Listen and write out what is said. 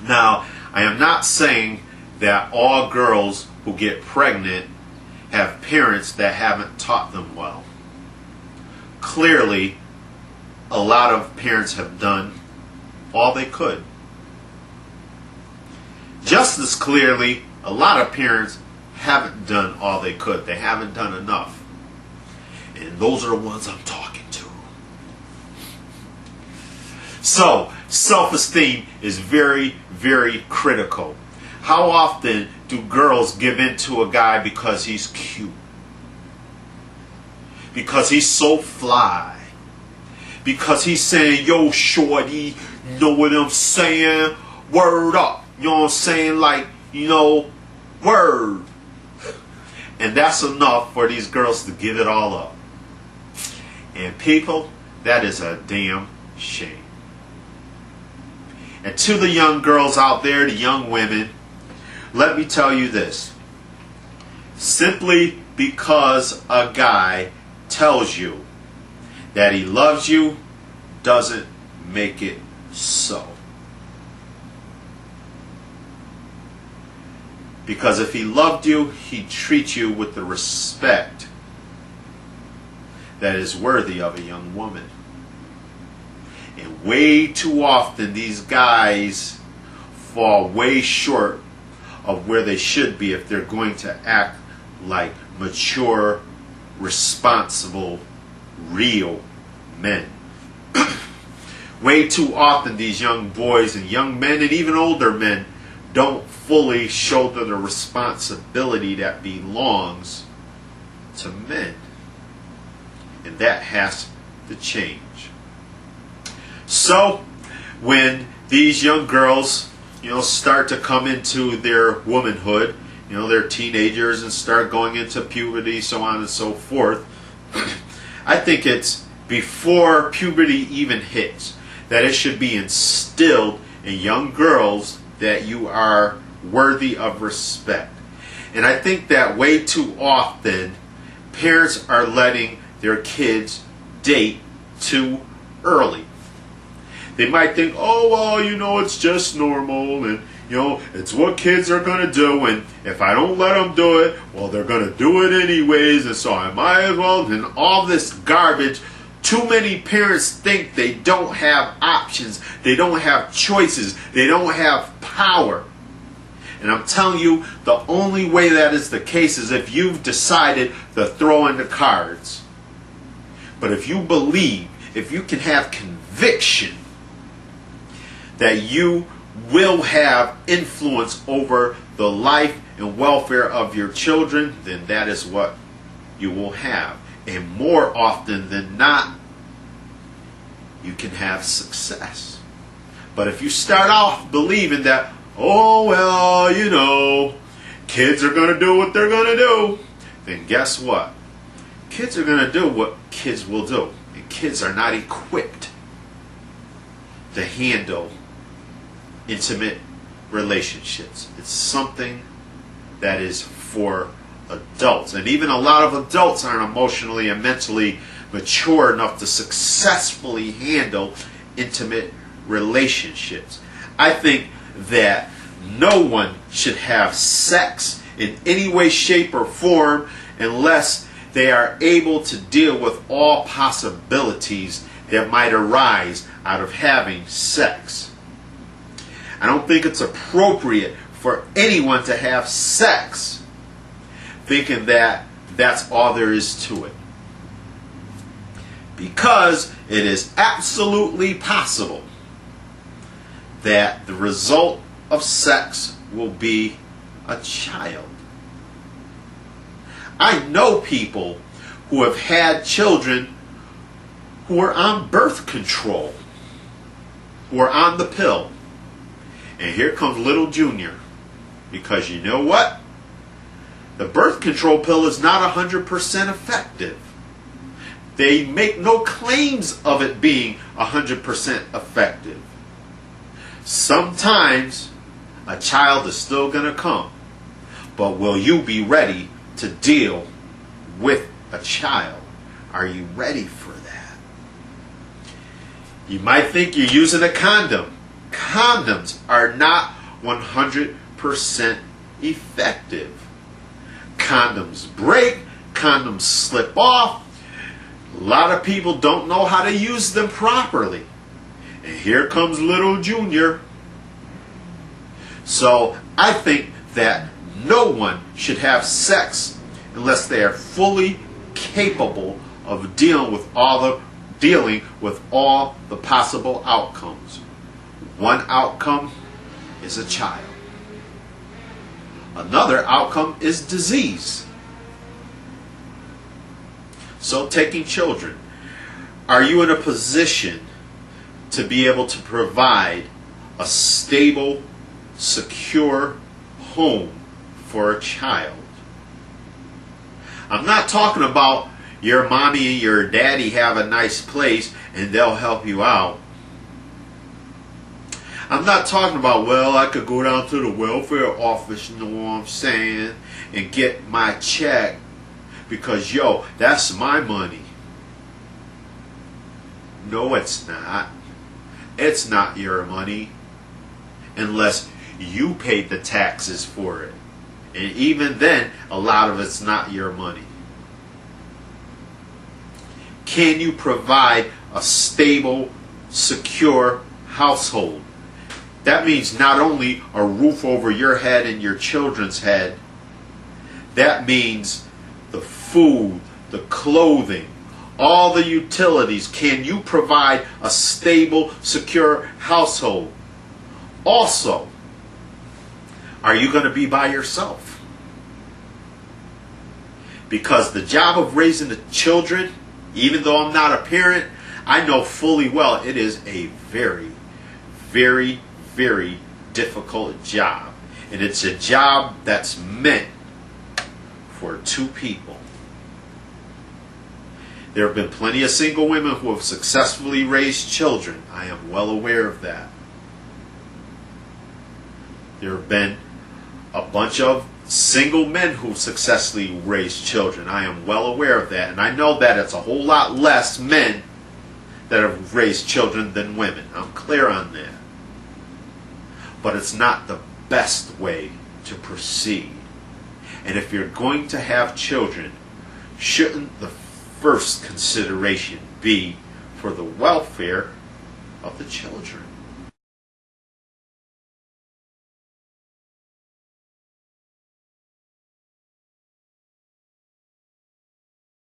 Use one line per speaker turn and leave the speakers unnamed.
Now, I am not saying that all girls who get pregnant have parents that haven't taught them well. Clearly, a lot of parents have done all they could. Just as clearly, a lot of parents haven't done all they could. They haven't done enough. And those are the ones I'm talking to. So, self-esteem is very, very critical. How often do girls give in to a guy because he's cute? Because he's so fly? Because he's saying, yo, shorty, you know what I'm saying? Word up. You know what I'm saying? Like, you know, word. And that's enough for these girls to give it all up. And people, that is a damn shame. And to the young girls out there, the young women, let me tell you this. Simply because a guy tells you that he loves you doesn't make it so. Because if he loved you, he'd treat you with the respect that is worthy of a young woman. And way too often these guys fall way short of where they should be if they're going to act like mature, responsible, real men. Way too often these young boys and young men and even older men don't fully shoulder the responsibility that belongs to men. And that has to change. So, when these young girls, start to come into their womanhood, they're teenagers and start going into puberty, so on and so forth, I think it's before puberty even hits that it should be instilled in young girls that you are worthy of respect. And I think that way too often parents are letting their kids date too early. They might think, oh, well, it's just normal, and, it's what kids are going to do, and if I don't let them do it, well, they're going to do it anyways, and so I might as well, and all this garbage. Too many parents think they don't have options, they don't have choices, they don't have power. And I'm telling you, the only way that is the case is if you've decided to throw in the cards. But if you believe, if you can have conviction that you will have influence over the life and welfare of your children, then that is what you will have. And more often than not, you can have success. But if you start off believing that, oh, well, kids are going to do what they're going to do, then guess what? Kids are going to do what kids will do. And kids are not equipped to handle intimate relationships. It's something that is for adults. And even a lot of adults aren't emotionally and mentally mature enough to successfully handle intimate relationships. I think that no one should have sex in any way, shape, or form unless they are able to deal with all possibilities that might arise out of having sex. I don't think it's appropriate for anyone to have sex thinking that that's all there is to it. Because it is absolutely possible that the result of sex will be a child. I know people who have had children who are on birth control, who are on the pill. And here comes little Junior. Because you know what? The birth control pill is not 100% effective. They make no claims of it being 100% effective. Sometimes a child is still going to come. But will you be ready to deal with a child? Are you ready for that? You might think you're using a condom. condoms are not 100% effective. Condoms break, condoms slip off. A lot of people don't know how to use them properly. And here comes little Junior. So I think that no one should have sex unless they are fully capable of dealing with all the possible outcomes. One outcome is a child. Another outcome is disease. So taking children, are you in a position to be able to provide a stable, secure home for a child? I'm not talking about your mommy and your daddy have a nice place and they'll help you out. I'm not talking about, well, I could go down to the welfare office, you know what I'm saying, and get my check because, yo, that's my money. No, it's not. It's not your money unless you paid the taxes for it. And even then, a lot of it's not your money. Can you provide a stable, secure household? That means not only a roof over your head and your children's head, that means the food, the clothing, all the utilities. Can you provide a stable, secure household? Also, are you going to be by yourself? Because the job of raising the children, even though I'm not a parent, I know fully well it is a very, very, very difficult job. And it's a job that's meant for two people. There have been plenty of single women who have successfully raised children. I am well aware of that. There have been a bunch of single men who successfully raised children. I am well aware of that. And I know that it's a whole lot less men that have raised children than women. I'm clear on that. But it's not the best way to proceed. And if you're going to have children, shouldn't the first consideration be for the welfare of the children?